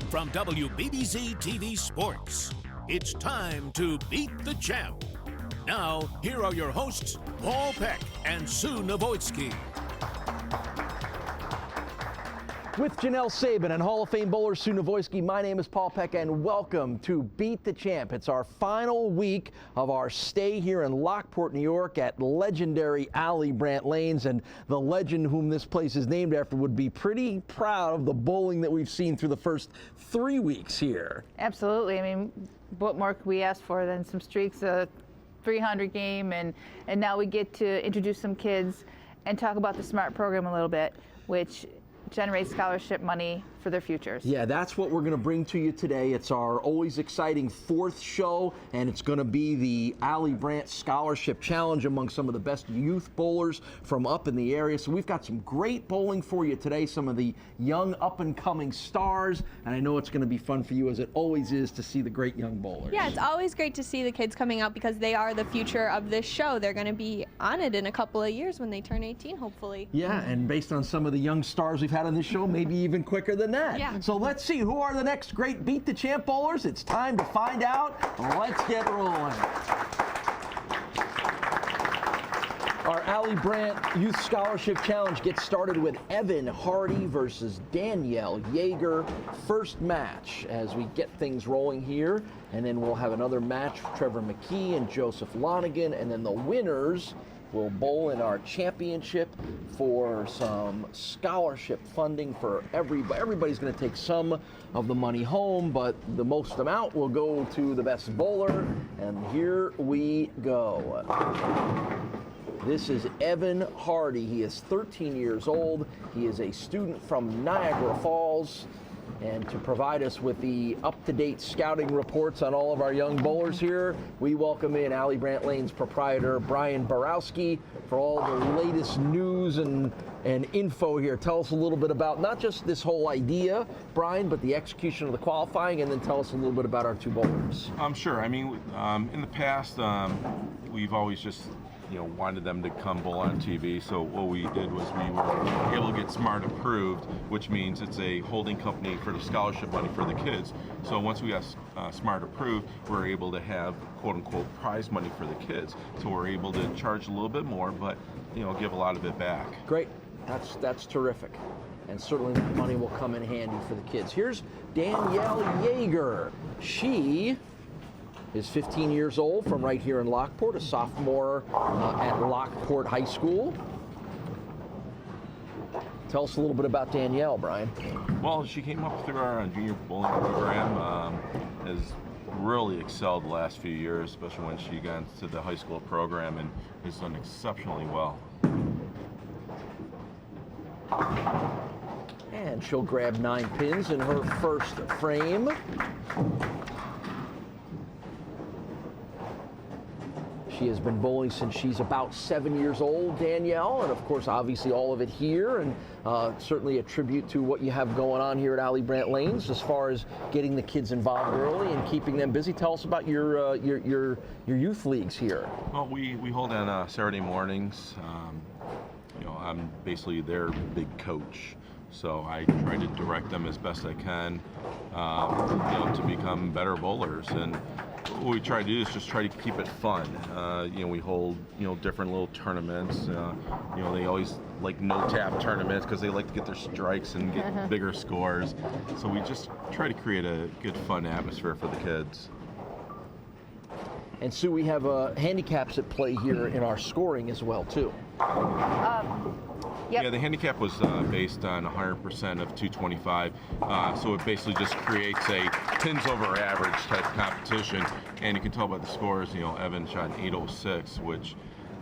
From WBBZ-TV Sports, it's time to beat the champ. Now, here are your hosts, Paul Peck and Sue Novoitsky. With Janelle Sabin and Hall of Fame bowler Sue Novoitsky, my name is Paul Peck, and welcome to Beat the Champ. It's our final week of our stay here in Lockport, New York at legendary Allie Brandt Lanes, and the legend whom this place is named after would be pretty proud of the bowling that we've seen through the first 3 weeks here. Absolutely. I mean, what more could we ask for than some streaks, a 300 game, and now we get to introduce some kids and talk about the SMART program a little bit, which generate scholarship money for their futures. Yeah, that's what we're going to bring to you today. It's our always exciting fourth show, and it's going to be the Allie Brandt Scholarship Challenge among some of the best youth bowlers from up in the area. So we've got some great bowling for you today, some of the young up-and-coming stars, and I know it's going to be fun for you, as it always is, to see the great young bowlers. Yeah, it's always great to see the kids coming out because they are the future of this show. They're going to be on it in a couple of years when they turn 18, hopefully. Yeah, and based on some of the young stars we've had on this show, maybe even quicker than that. Yeah. So let's see who are the next great Beat the Champ bowlers. It's time to find out. Let's get rolling. Our Allie Brandt Youth Scholarship Challenge gets started with Evan Hardy versus Danielle Yeager. First match as we get things rolling here. And then we'll have another match, Trevor McKee and Joseph Lonigan. And then the winners will bowl in our championship for some scholarship funding for everybody. Everybody's going to take some of the money home, but the most amount will go to the best bowler. And here we go. This is Evan Hardy. He is 13 years old. He is a student from Niagara Falls. And to provide us with the up-to-date scouting reports on all of our young bowlers here, we welcome in Allie Brandt Lanes proprietor Brian Borowski for all the latest news and info here. Tell us a little bit about not just this whole idea, Brian, but the execution of the qualifying, and then tell us a little bit about our two bowlers. Sure. I mean, in the past, we've always just wanted them to come bowl on TV. So what we did was we were able to get SMART approved, which means it's a holding company for the scholarship money for the kids. So once we got SMART approved, we're able to have quote unquote prize money for the kids. So we're able to charge a little bit more, but give a lot of it back. Great. That's terrific. And certainly that money will come in handy for the kids. Here's Danielle Yeager. She is 15 years old from right here in Lockport, a sophomore at Lockport High School. Tell us a little bit about Danielle, Brian. Well, she came up through our junior bowling program, has really excelled the last few years, especially when she got into the high school program, and has done exceptionally well. And she'll grab 9 pins in her first frame. She has been bowling since she's about 7 years old, Danielle, and of course, obviously all of it here, and certainly a tribute to what you have going on here at Allie Brandt Lanes as far as getting the kids involved early and keeping them busy. Tell us about your youth leagues here. Well, we hold on Saturday mornings. I'm basically their big coach. So I try to direct them as best I can, to become better bowlers. And what we try to do is just try to keep it fun. We hold, different little tournaments. They always like no-tap tournaments because they like to get their strikes and get bigger scores. So we just try to create a good, fun atmosphere for the kids. And Sue, we have handicaps at play here in our scoring as well, too. Yep. Yeah, the handicap was based on 100% of 225, so it basically just creates a pins over average type of competition, and you can tell by the scores. Evan shot an 806, which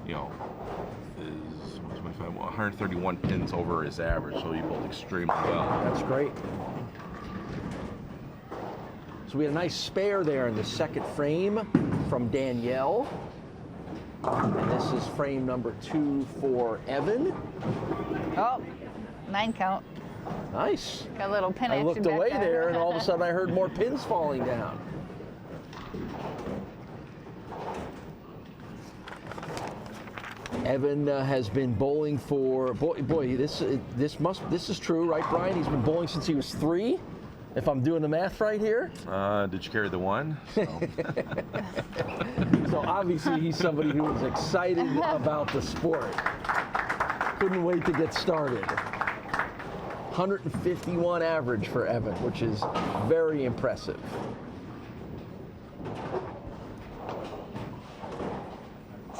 is 131 pins over his average, so he bowled extremely well. That's great. So we had a nice spare there in the second frame from Danielle. And this is frame number 2 for Evan. Oh, 9 count. Nice. Got a little pin I action looked back away there, and all of a sudden I heard more pins falling down. Evan has been bowling for, boy, this is true, right, Brian? He's been bowling since he was 3. if I'm doing the math right here. Did you carry the 1? So. So obviously he's somebody who is excited about the sport. Couldn't wait to get started. 151 average for Evan, which is very impressive.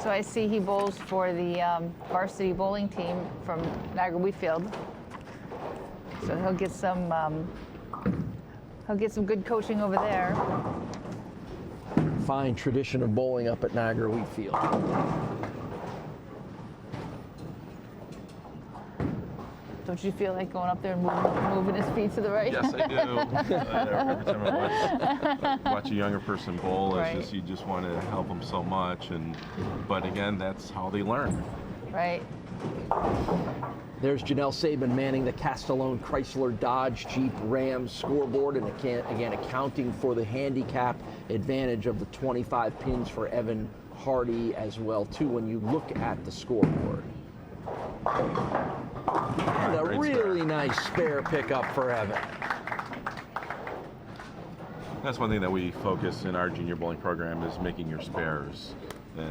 So I see he bowls for the varsity bowling team from Niagara Wheatfield. So he'll get some good coaching over there. Fine tradition of bowling up at Niagara Wheatfield. Don't you feel like going up there and moving his feet to the right? Yes, I do. Every time I watch a younger person bowl, it's Right. just, you just want to help them so much. But again, that's how they learn. Right. There's Janelle Sabin manning the Castellone Chrysler Dodge Jeep Ram scoreboard, and again accounting for the handicap advantage of the 25 pins for Evan Hardy as well too when you look at the scoreboard. And a Great really spare. nice spare pickup for Evan. That's one thing that we focus in our junior bowling program is making your spares.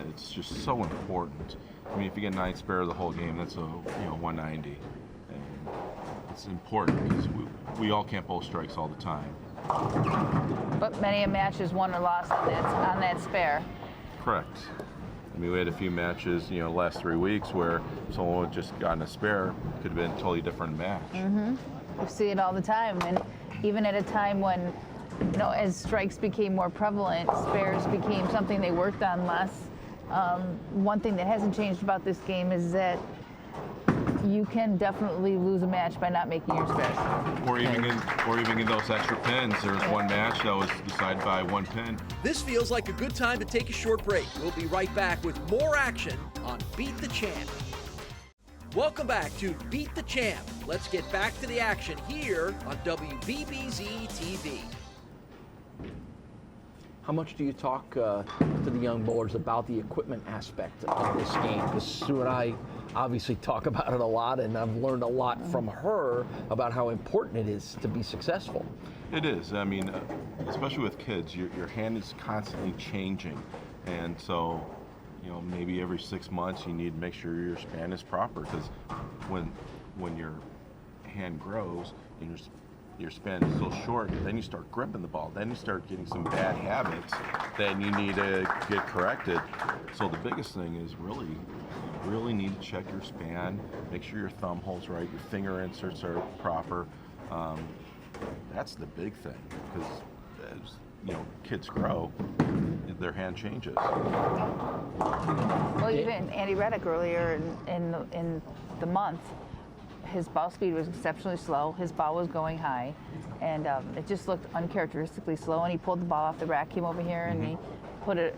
It's just so important. I mean, if you get 9 spare the whole game, that's a 190, and it's important because we all can't bowl strikes all the time. But many a match is won or lost on that spare. Correct. I mean, we had a few matches, the last 3 weeks where someone had just gotten a spare, could have been a totally different match. We see it all the time, and even at a time when, as strikes became more prevalent, spares became something they worked on less. One thing that hasn't changed about this game is that you can definitely lose a match by not making your spares. Or even in those extra pins, there was one match that was decided by 1 pin. This feels like a good time to take a short break. We'll be right back with more action on Beat the Champ. Welcome back to Beat the Champ. Let's get back to the action here on WBBZ-TV. How much do you talk to the young bowlers about the equipment aspect of this game? Because Sue and I obviously talk about it a lot, and I've learned a lot from her about how important it is to be successful. It is. I mean, especially with kids, your hand is constantly changing. And so, maybe every 6 months you need to make sure your span is proper, because when your hand grows and your span is so short, then you start gripping the ball. Then you start getting some bad habits that you need to get corrected. So the biggest thing is you really need to check your span, make sure your thumb holds right, your finger inserts are proper. That's the big thing, because as kids grow, their hand changes. Well, even Andy Reddick earlier in the month, his ball speed was exceptionally slow. His ball was going high, and it just looked uncharacteristically slow. And he pulled the ball off the rack, came over here, and he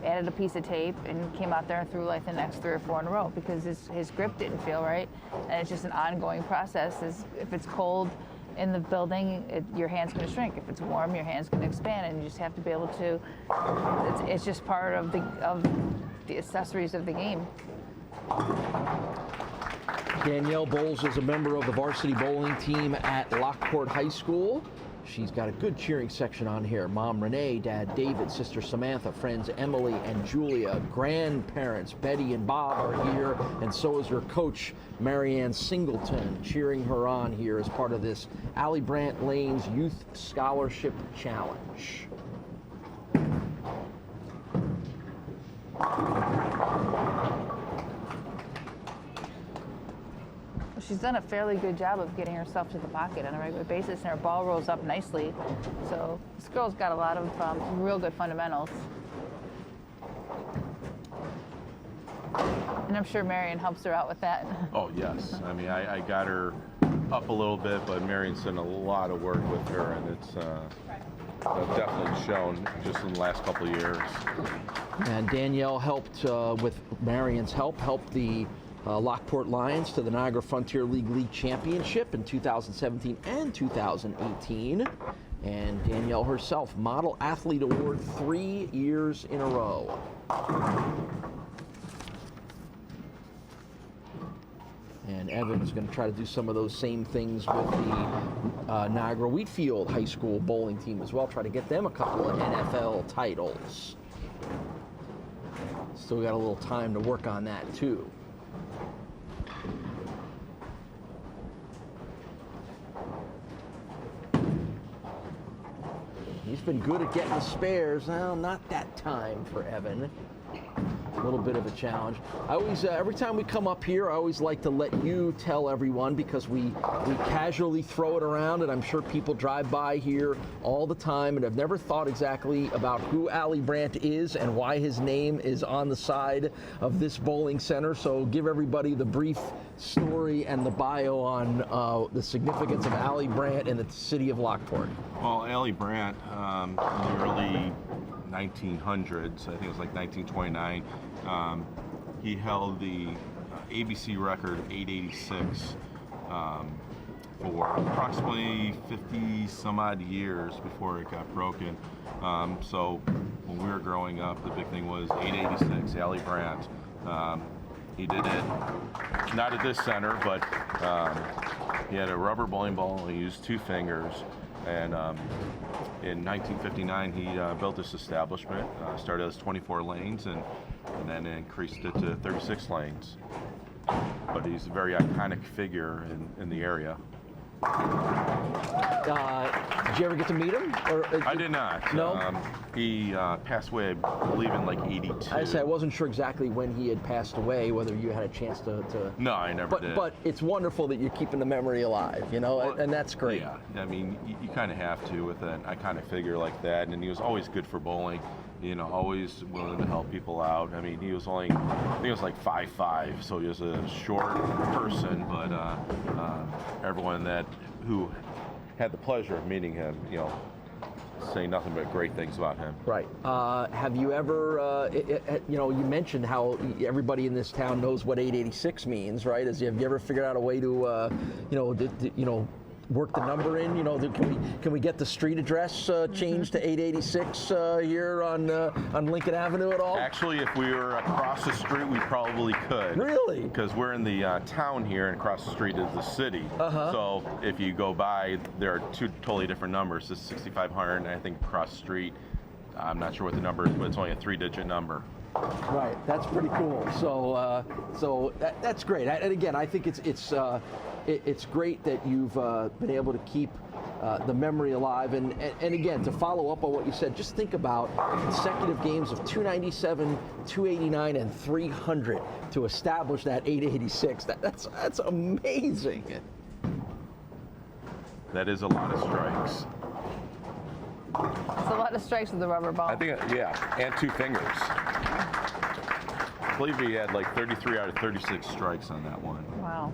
added a piece of tape, and came out there and threw like the next 3 or 4 in a row because his grip didn't feel right. And it's just an ongoing process. If it's cold in the building, your hand's going to shrink. If it's warm, your hand's going to expand, and you just have to be able to. It's just part of the accessories of the game. Danielle bowls as a member of the varsity bowling team at Lockport High School. She's got a good cheering section on here. Mom Renee, Dad David, Sister Samantha, friends Emily and Julia, grandparents Betty and Bob are here, and so is her coach, Marianne Singleton, cheering her on here as part of this Allie Brandt Lane's Youth Scholarship Challenge. She's done a fairly good job of getting herself to the pocket on a regular basis, and her ball rolls up nicely. So this girl's got a lot of real good fundamentals. And I'm sure Marion helps her out with that. Oh, yes. I mean, I got her up a little bit, but Marion's done a lot of work with her, and it's definitely shown just in the last couple of years. And Danielle helped, with Marion's help, helped the Lockport Lions to the Niagara Frontier League Championship in 2017 and 2018. And Danielle herself, Model Athlete Award 3 years in a row. And Evan's going to try to do some of those same things with the Niagara Wheatfield High School bowling team as well, try to get them a couple of NFL titles. Still got a little time to work on that too. He's been good at getting the spares. Well, not that time for Evan. A little bit of a challenge. I always, every time we come up here, I always like to let you tell everyone, because we casually throw it around, and I'm sure people drive by here all the time and have never thought exactly about who Allie Brandt is and why his name is on the side of this bowling center. So give everybody the brief story and the bio on the significance of Allie Brandt in the city of Lockport. Well, Allie Brandt, in the early 1900s, I think it was like 1929, he held the ABC record of 886 for approximately 50 some odd years before it got broken. So when we were growing up, the big thing was 886, Allie Brandt. He did it not at this center, but he had a rubber bowling ball. He used 2 fingers. And in 1959, he built this establishment, started as 24 lanes, and then increased it to 36 lanes. But he's a very iconic figure in the area. Did you ever get to meet him? Or, I did not. No? He passed away, I believe, in like 82. I wasn't sure exactly when he had passed away, whether you had a chance to... No, I never did. But it's wonderful that you're keeping the memory alive, you know, Well, and that's great. Yeah, I mean, you kind of have to with an iconic figure like that, and he was always good for bowling. You know, always willing to help people out. I mean, he was only, I think it was like 5'5", so he was a short person, but everyone who had the pleasure of meeting him, you know, say nothing but great things about him. Right. Have you ever, you know, you mentioned how everybody in this town knows what 886 means, right? Have you ever figured out a way to, you know, work the number in? You know, can we get the street address changed to 886 here on Lincoln Avenue at all? Actually, if we were across the street, we probably could. Really? Because we're in the town here, and across the street is the city. So if you go by, there are 2 totally different numbers. It's 6500, and I think across the street, I'm not sure what the number is, but it's only a 3-digit number. Right, that's pretty cool. So that's great. And again, I think it's great that you've been able to keep the memory alive. And again, to follow up on what you said, just think about consecutive games of 297, 289, and 300 to establish that 886. That's amazing. That is a lot of strikes. It's a lot of strikes with the rubber ball. I think, yeah, and 2 fingers. I believe he had like 33 out of 36 strikes on that one. Wow.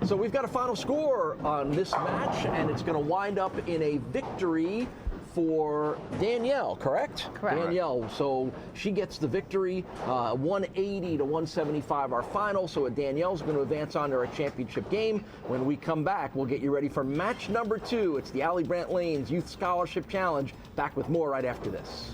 So we've got a final score on this match, and it's going to wind up in a victory for Danielle, correct? Correct. Danielle, so she gets the victory, 180 to 175 our final, so Danielle's going to advance on to our championship game. When we come back, we'll get you ready for match number 2. It's the Allie Brandt Lanes Youth Scholarship Challenge. Back with more right after this.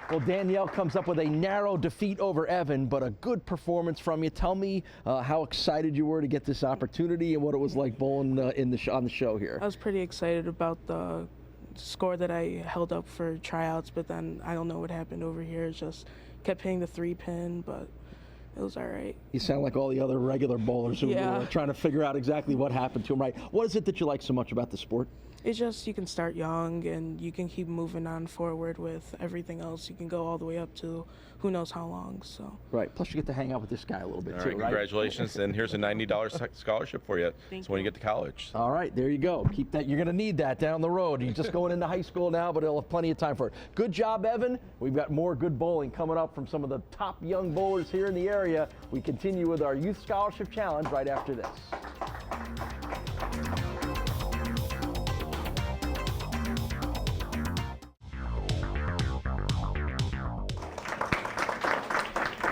Well, Danielle comes up with a narrow defeat over Evan, but a good performance from you. Tell me how excited you were to get this opportunity and what it was like bowling on the show here. I was pretty excited about the score that I held up for tryouts, but then I don't know what happened over here. It just kept hitting the 3-pin, but it was all right. You sound like all the other regular bowlers who were trying to figure out exactly what happened to them, right? What is it that you like so much about the sport? It's just you can start young and you can keep moving on forward with everything else. You can go all the way up to who knows how long. So right. Plus, you get to hang out with this guy a little bit all too, right? right? Congratulations, and here's a $90 scholarship for you. Thank so when you. you get to college. All right, there you go. Keep that. You're going to need that down the road. You're just going into high school now, but it'll have plenty of time for it. Good job, Evan. We've got more good bowling coming up from some of the top young bowlers here in the area. We continue with our Youth Scholarship Challenge right after this.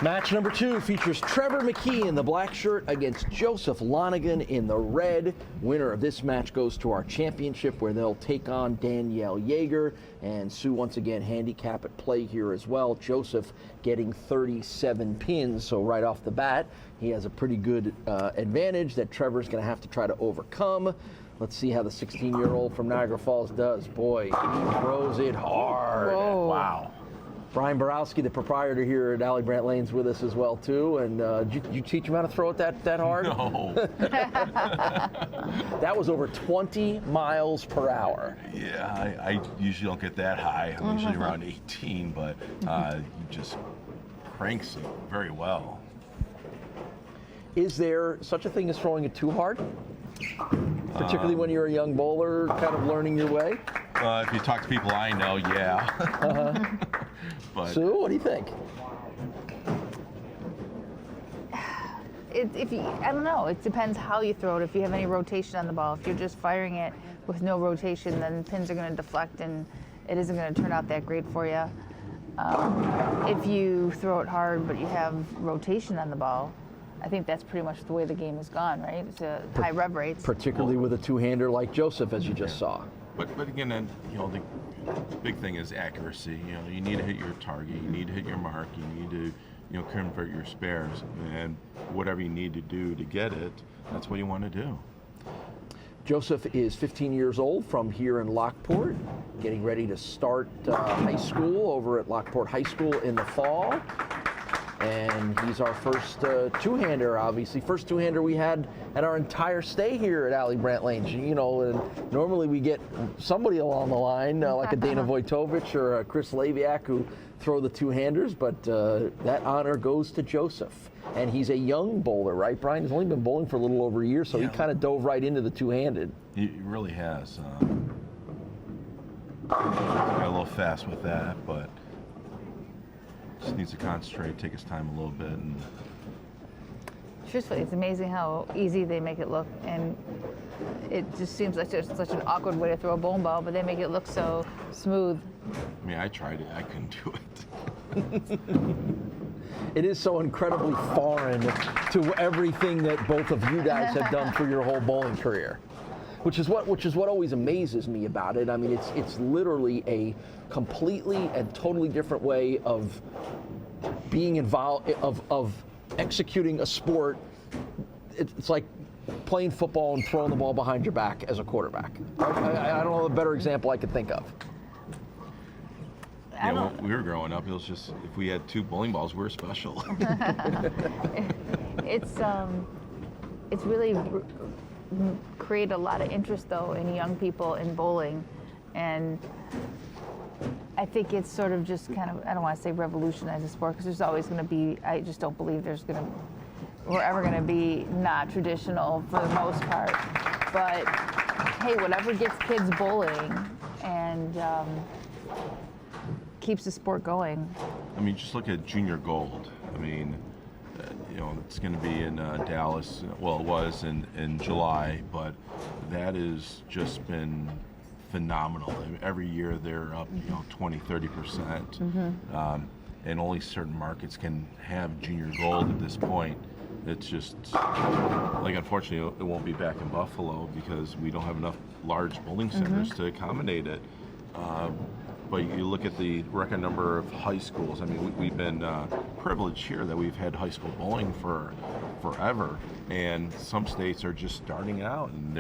Match number 2 features Trevor McKee in the black shirt against Joseph Lonigan in the red. Winner of this match goes to our championship, where they'll take on Danielle Yeager. And Sue, once again, handicap at play here as well. Joseph getting 37 pins, so right off the bat, he has a pretty good advantage that Trevor's going to have to try to overcome. Let's see how the 16-year-old from Niagara Falls does. Boy, he throws it hard. Whoa. Wow. Brian Borowski, the proprietor here at Allie Brandt Lanes, with us as well too. And did you teach him how to throw it that hard? No. That was over 20 miles per hour. Yeah, I usually don't get that high. I'm usually around 18, but he just cranks it very well. Is there such a thing as throwing it too hard? Particularly when you're a young bowler, kind of learning your way? If you talk to people I know, yeah. But Sue, what do you think? I don't know. It depends how you throw it. If you have any rotation on the ball, if you're just firing it with no rotation, then pins are going to deflect and it isn't going to turn out that great for you. If you throw it hard but you have rotation on the ball, I think that's pretty much the way the game has gone, right? It's a high rev rates. Particularly with a two-hander like Joseph, as you just saw. But again, then, the big thing is accuracy. You need to hit your target. You need to hit your mark. You need to, convert your spares. And whatever you need to do to get it, that's what you want to do. Joseph is 15 years old, from here in Lockport, getting ready to start high school over at Lockport High School in the fall. And he's our first two-hander, obviously. First two-hander we had at our entire stay here at Allie Brandt Lanes. And normally we get somebody along the line, like a Dana Vojtovic or a Chris Laviak, who throw the two-handers, but that honor goes to Joseph. And he's a young bowler, right, Brian? He's only been bowling for a little over a year, so he kind of dove right into the two-handed. He really has. Got a little fast with that, but just needs to concentrate, take his time a little bit. And truthfully, it's amazing how easy they make it look, and it just seems like just such an awkward way to throw a bowling ball, but they make it look so smooth. I mean, I tried it, I couldn't do it. It is so incredibly foreign to everything that both of you guys have done for your whole bowling career. Which is what always amazes me about it. I mean, it's literally a completely and totally different way of being involved, of executing a sport. It's like playing football and throwing the ball behind your back as a quarterback. I don't know a better example I could think of. When we were growing up, it was just, if we had two bowling balls, we were special. It's really create a lot of interest, though, in young people in bowling, and I think it's sort of just kind of, I don't want to say revolutionize the sport, because there's always going to be, I just don't believe we're ever going to be not traditional for the most part, but hey, whatever gets kids bowling and keeps the sport going. I mean, just look at Junior Gold. I mean, it's going to be in Dallas. Well, it was in July, but that has just been phenomenal. Every year they're up, 20-30%. And only certain markets can have Junior Gold at this point. It's just, unfortunately, it won't be back in Buffalo because we don't have enough large bowling centers to accommodate it. But you look at the record number of high schools. I mean, we've been privileged here that we've had high school bowling for forever, and some states are just starting out, and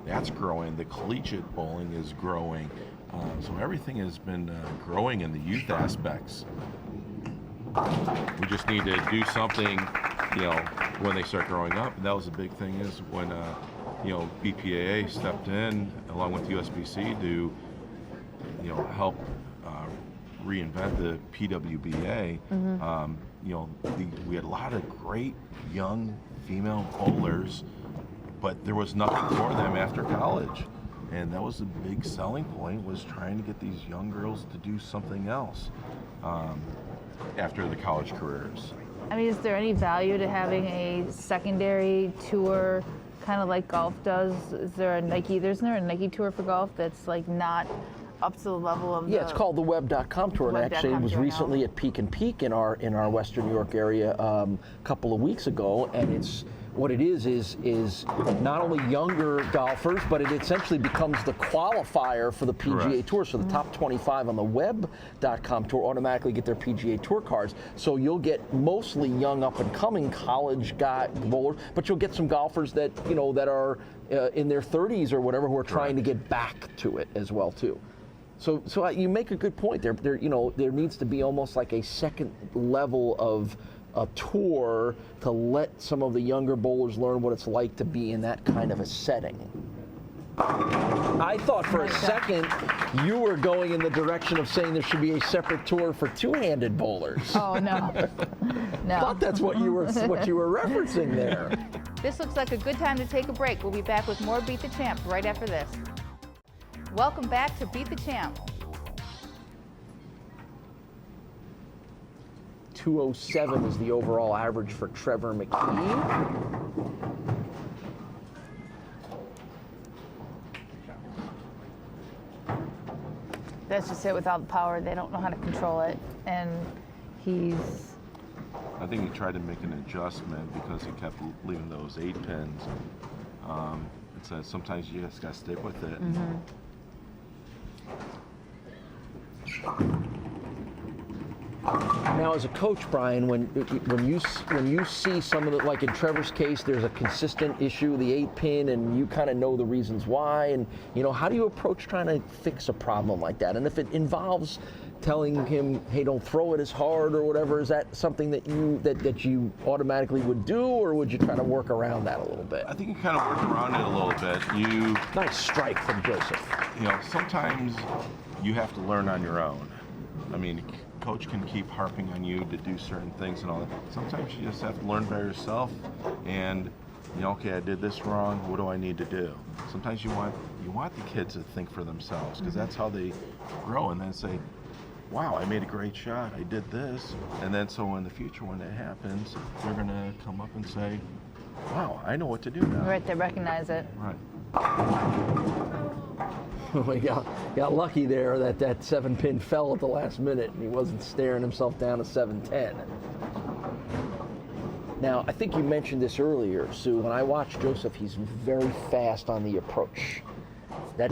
that's growing. The collegiate bowling is growing, so everything has been growing in the youth aspects. We just need to do something, when they start growing up. And that was the big thing is when BPAA stepped in along with USBC to help reinvent the PWBA. We had a lot of great young female bowlers, but there was nothing for them after college. And that was the big selling point, was trying to get these young girls to do something else after the college careers. I mean, is there any value to having a secondary tour, kind of like golf does? Isn't there a Nike tour for golf that's like not up to the level of Yeah, it's called the Web.com Tour, and actually it was recently at Peak and Peak in our Western New York area a couple of weeks ago, and it's what it is not only younger golfers, but it essentially becomes the qualifier for the PGA Correct. Tour. So the top 25 on the Web.com Tour automatically get their PGA Tour cards. So you'll get mostly young up-and-coming college bowlers, but you'll get some golfers that that are in their 30s or whatever who are trying to get back to it as well too. So you make a good point. There needs to be almost like a second level of a tour to let some of the younger bowlers learn what it's like to be in that kind of a setting. I thought for a second you were going in the direction of saying there should be a separate tour for two-handed bowlers. Oh no, no. I thought that's what you were referencing there. This looks like a good time to take a break. We'll be back with more Beat the Champ right after this. Welcome back to Beat the Champ. 207 is the overall average for Trevor McKee. That's just it. Without the power, they don't know how to control it, and I think he tried to make an adjustment because he kept leaving those 8 pins. It says sometimes you just gotta stick with it. Now, as a coach, Brian, when you see some of the, like in Trevor's case, there's a consistent issue, the 8-pin, and you kind of know the reasons why, and how do you approach trying to fix a problem like that? And if it involves telling him, hey, don't throw it as hard or whatever, is that something that you automatically would do, or would you try to work around that a little bit? I think you kind of work around it a little bit. Nice strike from Joseph. Sometimes you have to learn on your own. I mean, coach can keep harping on you to do certain things and all that. Sometimes you just have to learn by yourself and, okay, I did this wrong, what do I need to do? Sometimes you want the kids to think for themselves, because that's how they grow, and then say, wow, I made a great shot, I did this. And then so in the future when that happens, they're gonna come up and say, wow, I know what to do now. Right, they recognize it. Right. We got lucky there that 7-pin fell at the last minute and he wasn't staring himself down to 7-10. Now, I think you mentioned this earlier, Sue. When I watch Joseph, he's very fast on the approach. That,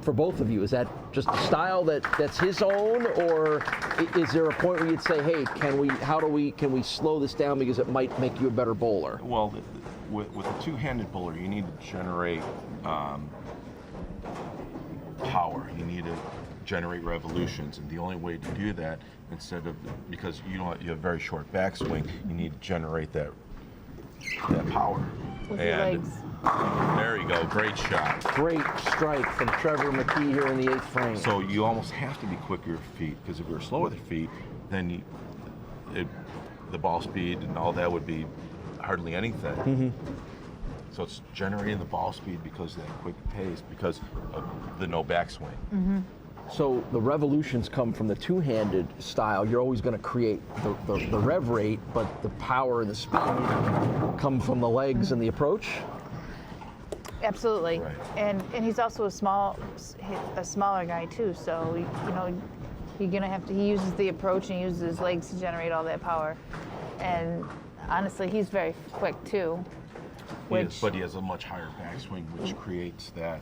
for both of you, is that just a style that's his own, or is there a point where you'd say, hey, can we slow this down because it might make you a better bowler? Well, with a two-handed bowler, you need to generate power. You need to generate revolutions, and the only way to do that, because you have very short backswing, you need to generate that power. With your legs. There you go, great shot. Great strike from Trevor McKee here in the 8th frame. So you almost have to be quick with your feet, because if you're slow with your feet, then the ball speed and all that would be hardly anything. Mm-hmm. So it's generating the ball speed because of that quick pace, because of the no backswing. Mm-hmm. So the revolutions come from the two-handed style. You're always going to create the rev rate, but the power and the speed come from the legs and the approach. Absolutely, Right. and he's also a smaller guy too. So you're gonna have to. He uses the approach and uses his legs to generate all that power. And honestly, he's very quick too. But he has a much higher backswing, which creates that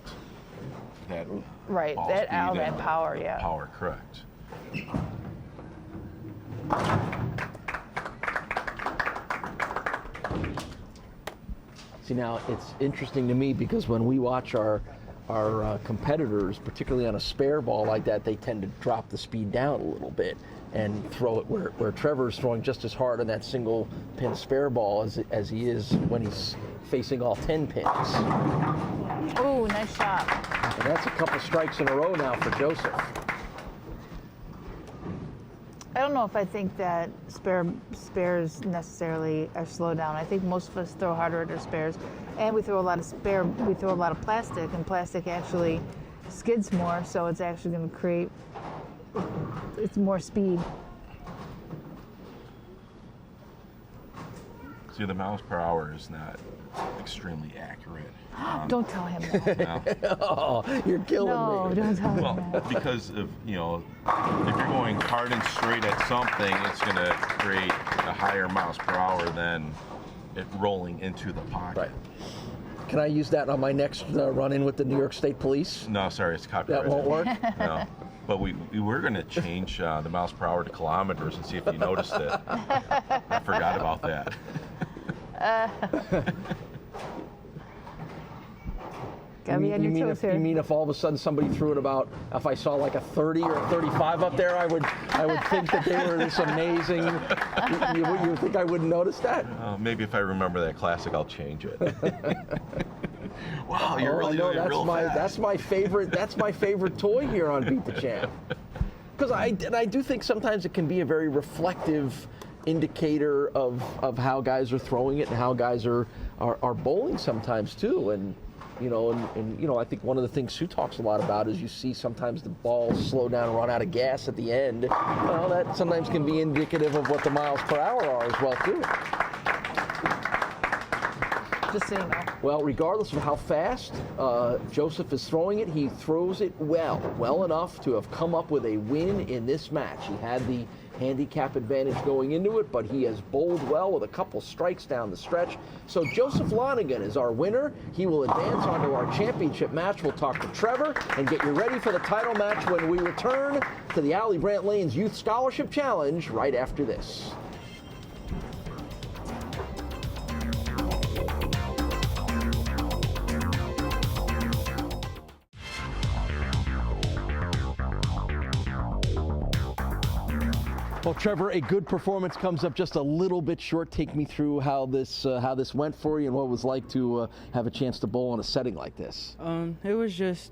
right, ball that speed all and that power, yeah. Power, correct. See, now it's interesting to me because when we watch our competitors, particularly on a spare ball like that, they tend to drop the speed down a little bit and throw it where Trevor's throwing just as hard on that single pin spare ball as he is when he's facing all 10 pins. Oh, nice shot. And that's a couple strikes in a row now for Joseph. I don't know if I think that spares necessarily are slowed down. I think most of us throw harder at our spares, and we throw a lot of plastic, and plastic actually skids more, so it's actually going to create more speed. See, the miles per hour is not extremely accurate. Don't tell him that. No. Oh, you're killing No, me. don't tell him Well, that. because if if you're going hard and straight at something, it's going to create a higher miles per hour than it rolling into the pocket. Right. Can I use that on my next run-in with the New York State Police? No, sorry, it's copyrighted. That won't work? No. But we were going to change the miles per hour to kilometers and see if you noticed it. I forgot about that. Gotta be on your toes here. You mean if all of a sudden somebody threw it about, if I saw like a 30 or a 35 up there, I would think that they were this amazing. You would think I wouldn't notice that? Maybe if I remember that classic, I'll change it. Wow, you're really doing it real fast. That's my favorite. That's my favorite toy here on Beat the Champ. Because I do think sometimes it can be a very reflective indicator of how guys are throwing it and how guys are bowling sometimes too. And I think one of the things Sue talks a lot about is you see sometimes the balls slow down and run out of gas at the end. Well, that sometimes can be indicative of what the miles per hour are as well too. Just so you know. Well, regardless of how fast Joseph is throwing it, he throws it well enough to have come up with a win in this match. He had the handicap advantage going into it, but he has bowled well with a couple strikes down the stretch. So Joseph Lonigan is our winner. He will advance onto our championship match. We'll talk to Trevor and get you ready for the title match when we return to the Allie Brandt Lanes Youth Scholarship Challenge right after this. Well, Trevor, a good performance comes up just a little bit short. Take me through how this went for you and what it was like to have a chance to bowl in a setting like this. It was just,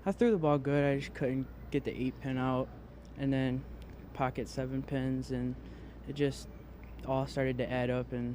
I threw the ball good. I just couldn't get the 8-pin out, and then pocket 7 pins, and it just all started to add up, and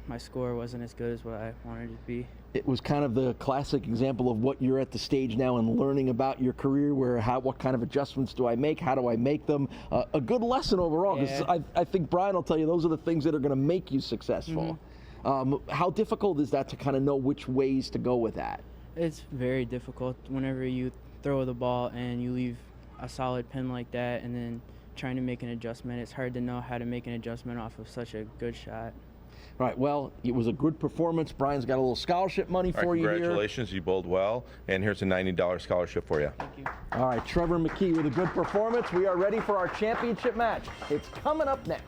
my score wasn't as good as what I wanted it to be. It was kind of the classic example of what you're at the stage now and learning about your career, where what kind of adjustments do I make, how do I make them? A good lesson overall, because Yeah. I think Brian will tell you those are the things that are going to make you successful. How difficult is that to kind of know which ways to go with that? It's very difficult whenever you throw the ball and you leave a solid pin like that, and then trying to make an adjustment. It's hard to know how to make an adjustment off of such a good shot. All right, well, it was a good performance. Brian's got a little scholarship money for you here. Congratulations, you bowled well, and here's a $90 scholarship for you. Thank you. All right, Trevor McKee with a good performance. We are ready for our championship match. It's coming up next.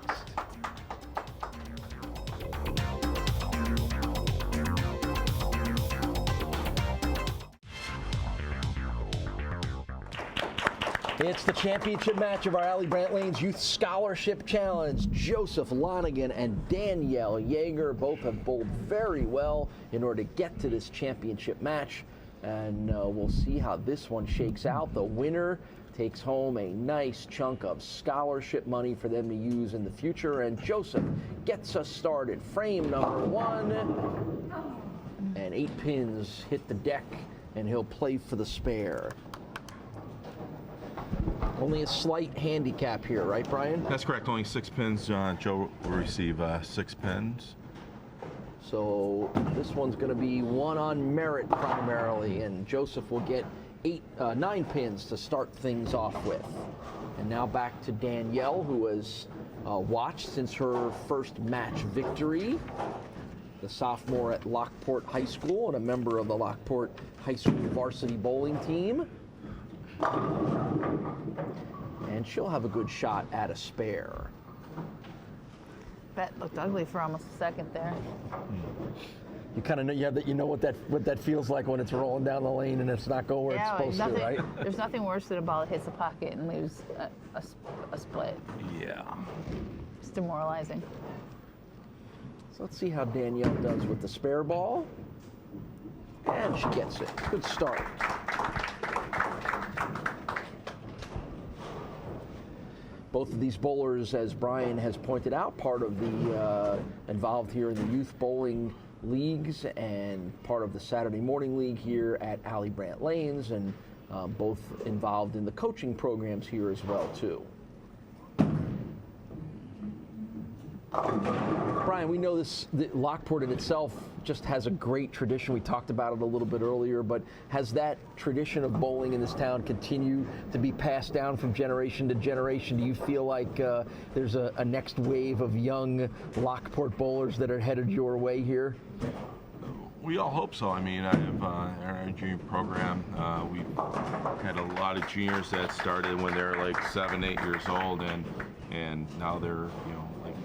It's the championship match of our Allie Brandt Lanes Youth Scholarship Challenge. Joseph Lonigan and Danielle Yeager both have bowled very well in order to get to this championship match. And we'll see how this one shakes out. The winner takes home a nice chunk of scholarship money for them to use in the future. And Joseph gets us started. Frame number 1. And 8 pins hit the deck, and he'll play for the spare. Only a slight handicap here, right, Brian? That's correct. Only 6 pins. Joe will receive 6 pins. So this one's going to be one on merit primarily, and Joseph will get 9 pins to start things off with. And now back to Danielle, who has watched since her first match victory. The sophomore at Lockport High School and a member of the Lockport High School varsity bowling team. And she'll have a good shot at a spare. That looked ugly for almost a second there. You kind of know, you know what that feels like when it's rolling down the lane and it's not going where it's supposed to, right? There's nothing worse than a ball that hits the pocket and leaves a split. Yeah. It's demoralizing. So let's see how Danielle does with the spare ball. And she gets it. Good start. Both of these bowlers, as Brian has pointed out, part of the involved here in the youth bowling leagues and part of the Saturday morning league here at Allie Brandt Lanes, and both involved in the coaching programs here as well too. Brian, we know Lockport in itself just has a great tradition. We talked about it a little bit earlier, but has that tradition of bowling in this town continue to be passed down from generation to generation? Do you feel like there's a next wave of young Lockport bowlers that are headed your way here? We all hope so. I mean, I have our junior program. We've had a lot of juniors that started when they're like 7, 8 years old, and now they're like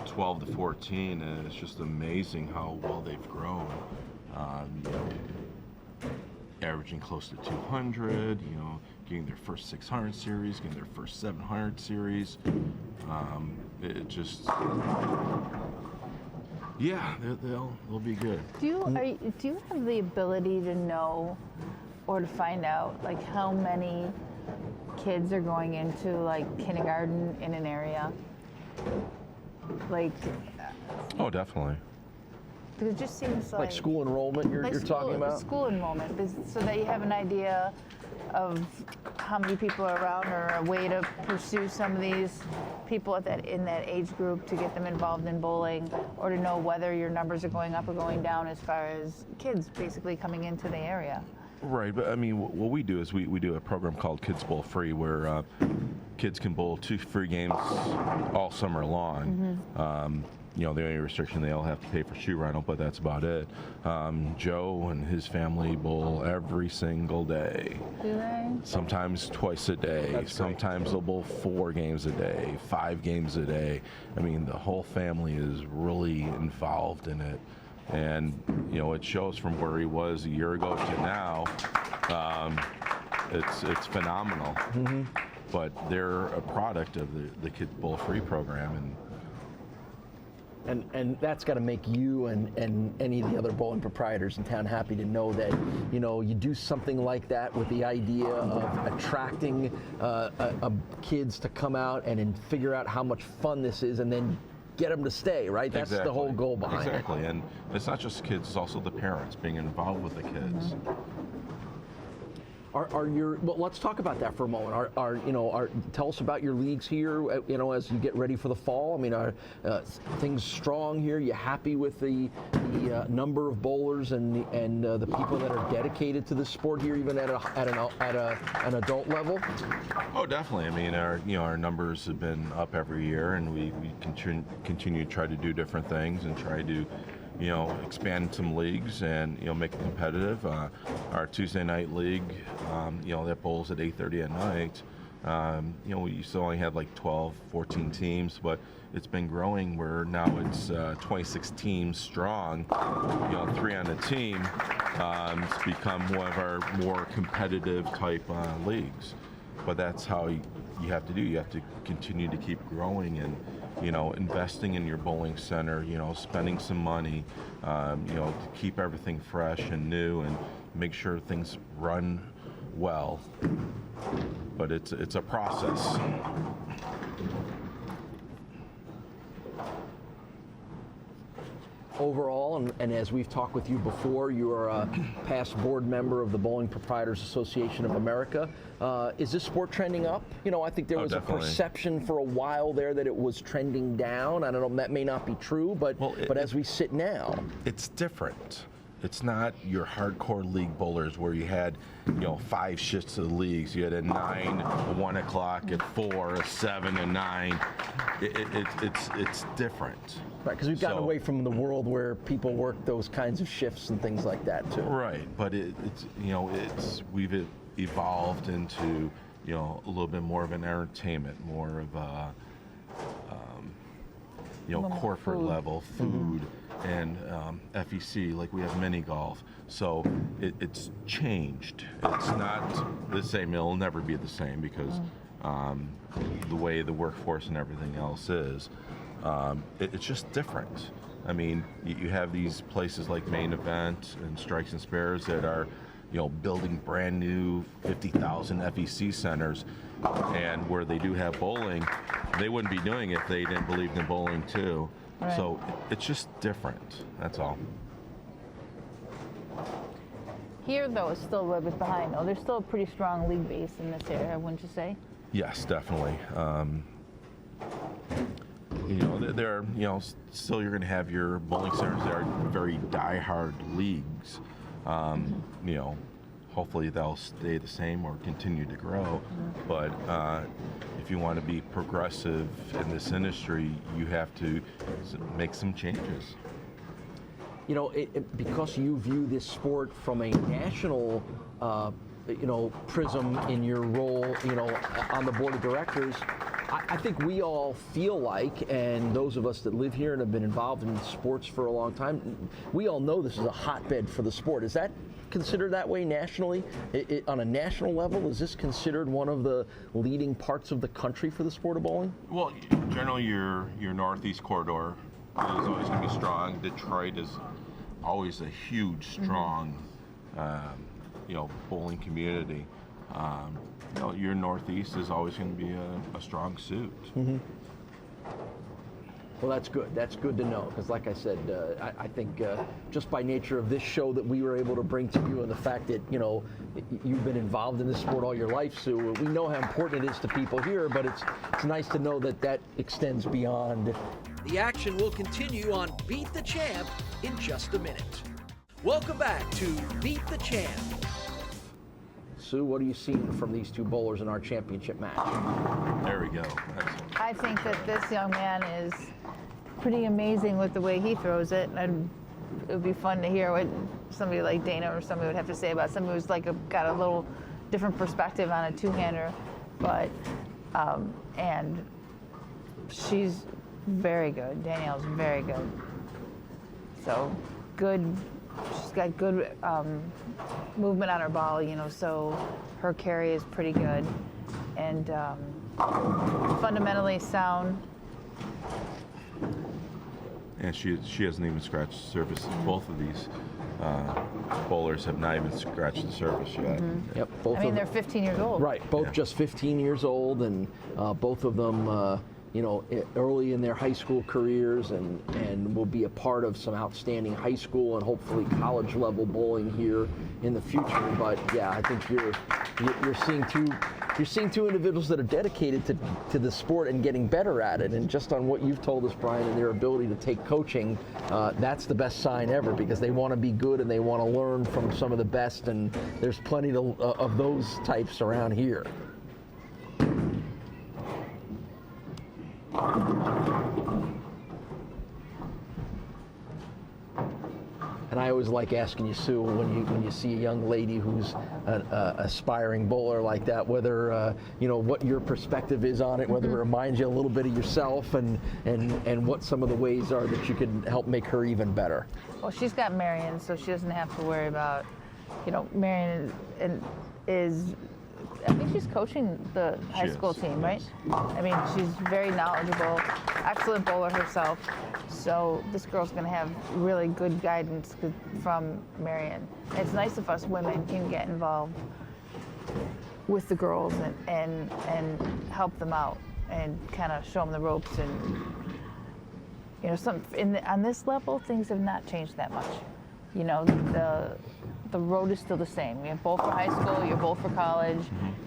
12 to 14, and it's just amazing how well they've grown. Averaging close to 200, getting their first 600 series, getting their first 700 series. It just. Yeah, they'll be good. Do you have the ability to know or to find out like how many kids are going into like kindergarten in an area? Like. Oh, definitely. Because it just seems like school enrollment you're talking about? School enrollment, so that you have an idea of how many people are around, or a way to pursue some of these people in that age group to get them involved in bowling, or to know whether your numbers are going up or going down as far as kids basically coming into the area. Right, but I mean, what we do is we do a program called Kids Bowl Free, where kids can bowl 2 free games all summer long. The only restriction, they all have to pay for shoe rental, but that's about it. Joe and his family bowl every single day. Do they? Sometimes twice a day. That's Sometimes great. they'll bowl 4 games a day, 5 games a day. I mean, the whole family is really involved in it. And, it shows from where he was a year ago to now. It's phenomenal. But they're a product of the Kids Bowl Free program. And that's got to make you and any of the other bowling proprietors in town happy to know that, you do something like that with the idea of attracting kids to come out and figure out how much fun this is, and then get them to stay, right? That's Exactly. the whole goal behind it. Exactly, and it's not just kids, it's also the parents being involved with the kids. Well, let's talk about that for a moment. Tell us about your leagues here, as you get ready for the fall. I mean, are things strong here? You happy with the number of bowlers and the people that are dedicated to the sport here, even at an adult level? Oh, definitely. I mean, our numbers have been up every year, and we continue to try to do different things and try to expand some leagues and make it competitive. Our Tuesday night league, that bowls at 8:30 at night. We used to only have like 12, 14 teams, but it's been growing where now it's 26 teams strong. 3 on a team. It's become one of our more competitive type leagues. But that's how you have to do. You have to continue to keep growing and investing in your bowling center, spending some money, to keep everything fresh and new and make sure things run well. But it's a process. Overall, and as we've talked with you before, you are a past board member of the Bowling Proprietors Association of America. Is this sport trending up? I think there was definitely. a perception for a while there that it was trending down. I don't know, that may not be true, but as we sit now. It's different. It's not your hardcore league bowlers where you had, 5 shifts of the leagues. You had a 9, a 1 o'clock, at 4, a 7, a 9. It's different. Right, because we've gotten away from the world where people work those kinds of shifts and things like that too. Right, but we've evolved into a little bit more of an entertainment, more of a corporate level food. And FEC, like we have mini golf. So it's changed. It's not the same. It'll never be the same because the way the workforce and everything else is, it's just different. I mean, you have these places like Main Event and Strikes and Spares that are, building brand new 50,000 FEC centers, and where they do have bowling, they wouldn't be doing it if they didn't believe in bowling too. Right. So it's just different, that's all. Here, though, is still a little bit behind, though. There's still a pretty strong league base in this area, wouldn't you say? Yes, definitely. Still you're going to have your bowling centers that are very die-hard leagues. Hopefully they'll stay the same or continue to grow. But if you want to be progressive in this industry, you have to make some changes. Because you view this sport from a national prism in your role, on the board of directors, I think we all feel like, and those of us that live here and have been involved in sports for a long time, we all know this is a hotbed for the sport. Is that considered that way nationally? On a national level, is this considered one of the leading parts of the country for the sport of bowling? Well, generally your northeast corridor is always going to be strong. Detroit is always a huge, strong, bowling community. Your northeast is always going to be a strong suit. Mm-hmm. Well, that's good. That's good to know, because like I said, I think just by nature of this show that we were able to bring to you, and the fact that, you've been involved in this sport all your life, Sue, we know how important it is to people here, but it's nice to know that extends beyond. The action will continue on Beat the Champ in just a minute. Welcome back to Beat the Champ. Sue, what are you seeing from these two bowlers in our championship match? There we go. I think that this young man is pretty amazing with the way he throws it. And it would be fun to hear what somebody like Dana or somebody would have to say about somebody who's got a little different perspective on a two-hander. But, and she's very good. Danielle's very good. So good. She's got good movement on her ball, so her carry is pretty good, and fundamentally sound. And she hasn't even scratched the surface. Both of these bowlers have not even scratched the surface yet. Mm-hmm. Yep. They're 15 years old. Right. Both just 15 years old, and both of them. Early in their high school careers, and will be a part of some outstanding high school and hopefully college level bowling here in the future. But yeah, I think you're seeing two individuals that are dedicated to the sport and getting better at it. And just on what you've told us, Brian, and their ability to take coaching, that's the best sign ever, because they want to be good and they want to learn from some of the best. And there's plenty of those types around here. And I always like asking you, Sue, when you see a young lady who's an aspiring bowler like that, whether what your perspective is on it, whether it reminds you a little bit of yourself, and what some of the ways are that you can help make her even better. Well, she's got Marion, so she doesn't have to worry about, Marion is. I think she's coaching the high school team, right? I mean, she's very knowledgeable, excellent bowler herself. So this girl's going to have really good guidance from Marion. It's nice if us women can get involved with the girls and help them out and kind of show them the ropes. And on this level, things have not changed that much. The road is still the same. You have bowl for high school, you're bowl for college,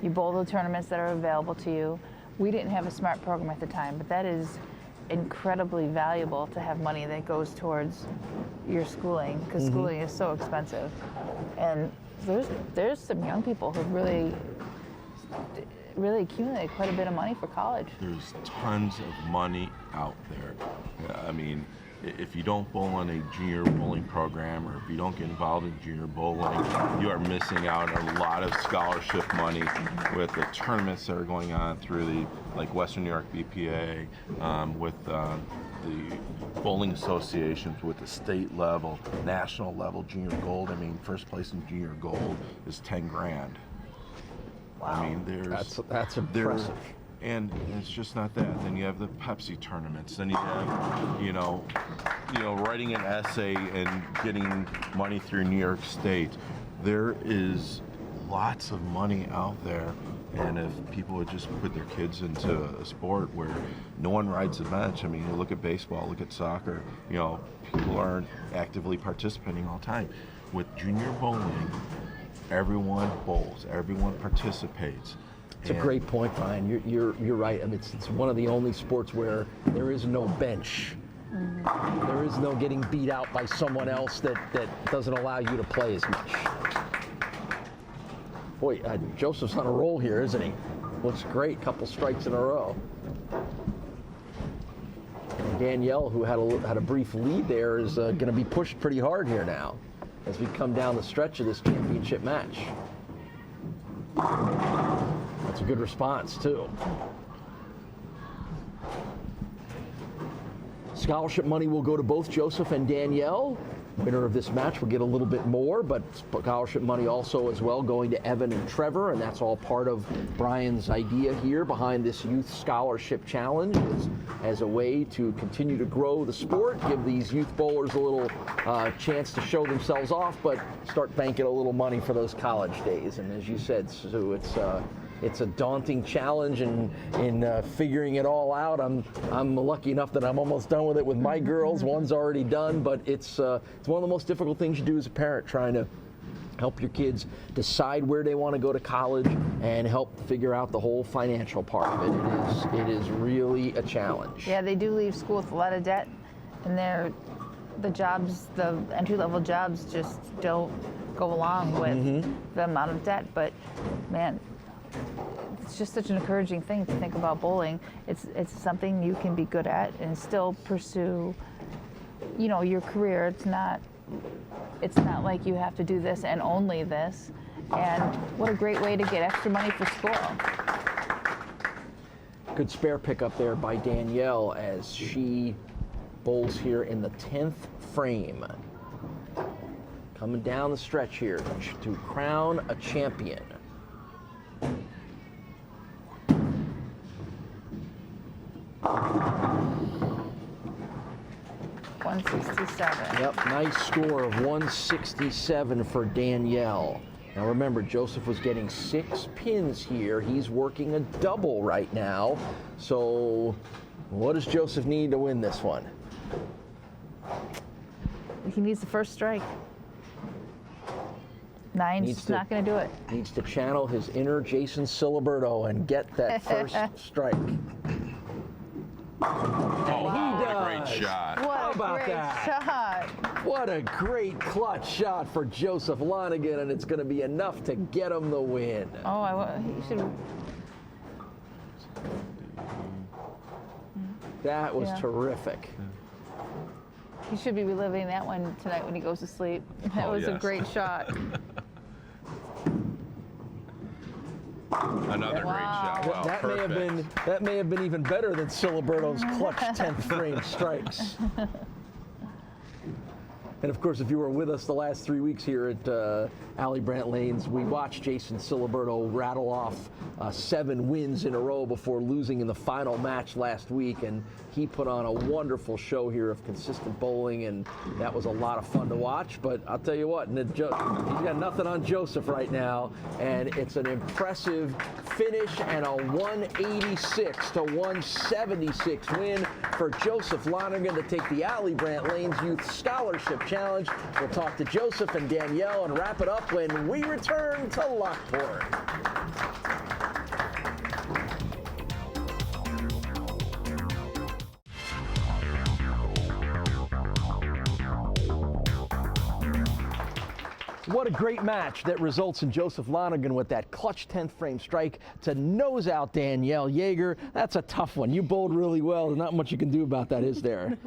you bowl the tournaments that are available to you. We didn't have a SMART program at the time, but that is incredibly valuable to have money that goes towards your schooling, because schooling is so expensive. And there's some young people who really accumulated quite a bit of money for college. There's tons of money out there. I mean, if you don't bowl on a junior bowling program, or if you don't get involved in junior bowling, you are missing out on a lot of scholarship money with the tournaments that are going on through the Western New York BPA, with the bowling associations, with the state level, national level junior gold. I mean, first place in junior gold is 10 grand. Wow. I mean, that's impressive. And it's just not that. Then you have the Pepsi tournaments. Then you have, writing an essay and getting money through New York State. There is lots of money out there. And if people would just put their kids into a sport where no one rides the bench. I mean, you look at baseball, look at soccer. People aren't actively participating all the time. With junior bowling, everyone bowls, everyone participates. It's a great point, Brian. You're right. I mean, it's one of the only sports where there is no bench. There is no getting beat out by someone else that doesn't allow you to play as much. Boy, Joseph's on a roll here, isn't he? Looks great. Couple strikes in a row. And Danielle, who had a brief lead there, is going to be pushed pretty hard here now as we come down the stretch of this championship match. That's a good response, too. Scholarship money will go to both Joseph and Danielle. Winner of this match will get a little bit more, but scholarship money also as well going to Evan and Trevor, and that's all part of Brian's idea here behind this Youth Scholarship Challenge as a way to continue to grow the sport, give these youth bowlers a little chance to show themselves off, but start banking a little money for those college days. And as you said, Sue, it's a daunting challenge in figuring it all out. I'm lucky enough that I'm almost done with it with my girls. One's already done, but it's one of the most difficult things you do as a parent, trying to help your kids decide where they want to go to college and help figure out the whole financial part of it. It is really a challenge. Yeah, they do leave school with a lot of debt, and the entry-level jobs just don't go along with the amount of debt. But man, it's just such an encouraging thing to think about bowling. It's something you can be good at and still pursue, your career. It's not like you have to do this and only this. And what a great way to get extra money for school. Good spare pickup there by Danielle as she bowls here in the 10th frame. Coming down the stretch here to crown a champion. 167. Yep, nice score of 167 for Danielle. Now remember, Joseph was getting 6 pins here. He's working a double right now. So what does Joseph need to win this one? He needs the first strike. 9's just not going to do it. Needs to channel his inner Jason Siliberto and get that first strike. Oh, Wow. what a great shot. What How a about great that? shot. What a great clutch shot for Joseph Lonigan, and it's going to be enough to get him the win. Oh, he should. That was terrific. He should be reliving that one tonight when he goes to sleep. That was a great shot. Another great shot. Wow, that may have been even better than Siliberto's clutch 10th frame strikes. And of course, if you were with us the last 3 weeks here at Allie Brandt Lanes, we watched Jason Siliberto rattle off 7 wins in a row before losing in the final match last week, and he put on a wonderful show here of consistent bowling, and that was a lot of fun to watch. But I'll tell you what, he's got nothing on Joseph right now, and it's an impressive finish and a 186 to 176 win for Joseph Lonergan to take the Allie Brandt Lanes Youth Scholarship Challenge. We'll talk to Joseph and Danielle and wrap it up when we return to Lockport. What a great match that results in Joseph Lonergan with that clutch 10th frame strike to nose out Danielle Yeager. That's a tough one. You bowled really well. There's not much you can do about that, is there?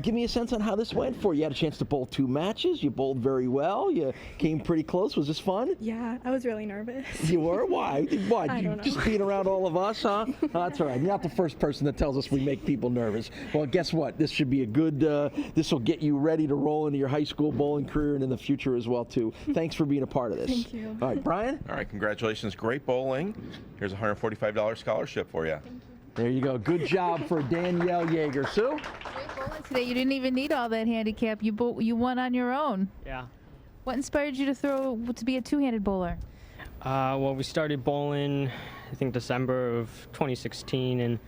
Give me a sense on how this went for you. You had a chance to bowl 2 matches. You bowled very well. You came pretty close. Was this fun? Yeah, I was really nervous. You were? Why? Why? I You don't know. just being around all of us, huh? Oh, that's all right. You're not the first person that tells us we make people nervous. Well, guess what? This should be a good, this will get you ready to roll into your high school bowling career and in the future as well, too. Thanks for being a part of this. Thank you. All right, Brian? All right, congratulations. Great bowling. Here's a $145 scholarship for you. There you go. Good job for Danielle Yeager. Sue? Great bowling today. You didn't even need all that handicap. You won on your own. Yeah. What inspired you to be a two-handed bowler? Well, we started bowling, I think, December of 2016, and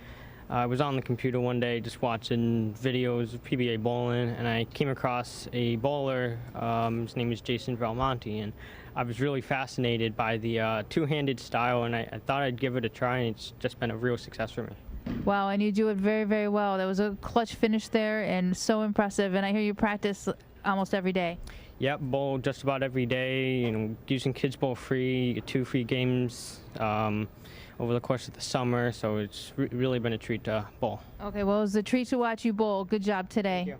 I was on the computer one day just watching videos of PBA bowling, and I came across a bowler. His name is Jason Valmonte, and I was really fascinated by the two-handed style, and I thought I'd give it a try, and it's just been a real success for me. Wow, and you do it very, very well. That was a clutch finish there and so impressive, and I hear you practice almost every day. Yep, bowl just about every day. You know, using Kids Bowl free, you get 2 free games over the course of the summer, so it's really been a treat to bowl. Okay, well, it was a treat to watch you bowl. Good job today. Thank you.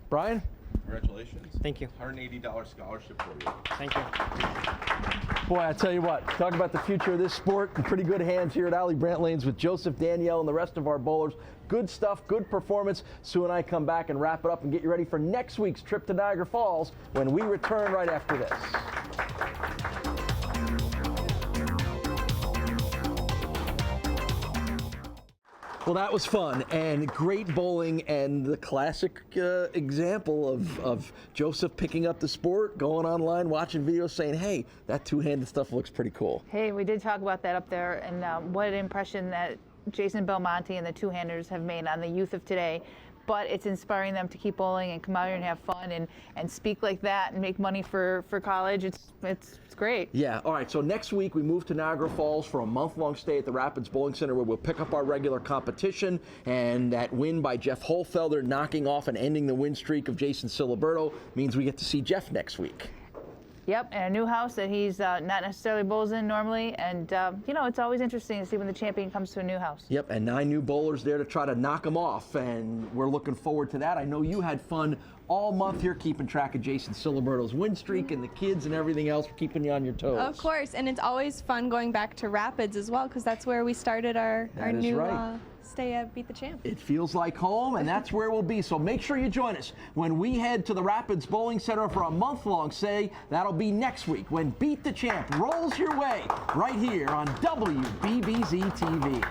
Brian? Congratulations. Thank you. $180 scholarship for you. Thank you. Boy, I tell you what, talk about the future of this sport. In pretty good hands here at Allie Brandt Lanes with Joseph, Danielle, and the rest of our bowlers. Good stuff, good performance. Sue and I come back and wrap it up and get you ready for next week's trip to Niagara Falls when we return right after this. Well, that was fun and great bowling, and the classic example of Joseph picking up the sport, going online, watching videos, saying, hey, that two-handed stuff looks pretty cool. Hey, we did talk about that up there, and what an impression that Jason Belmonte and the two-handers have made on the youth of today. But it's inspiring them to keep bowling and come out here and have fun and speak like that and make money for college. It's great. Yeah, all right, so next week we move to Niagara Falls for a month-long stay at the Rapids Bowling Center where we'll pick up our regular competition, and that win by Jeff Holfelder knocking off and ending the win streak of Jason Siliberto means we get to see Jeff next week. Yep, and a new house that he's not necessarily bowls in normally, and you know, it's always interesting to see when the champion comes to a new house. Yep, and 9 new bowlers there to try to knock them off, and we're looking forward to that. I know you had fun all month here keeping track of Jason Siliberto's win streak and the kids and everything else, keeping you on your toes. Of course, and it's always fun going back to Rapids as well, because that's where we started our new stay at Beat the Champ. It feels like home, and that's where we'll be. So make sure you join us when we head to the Rapids Bowling Center for a month-long stay. That'll be next week when Beat the Champ rolls your way right here on WBBZ-TV.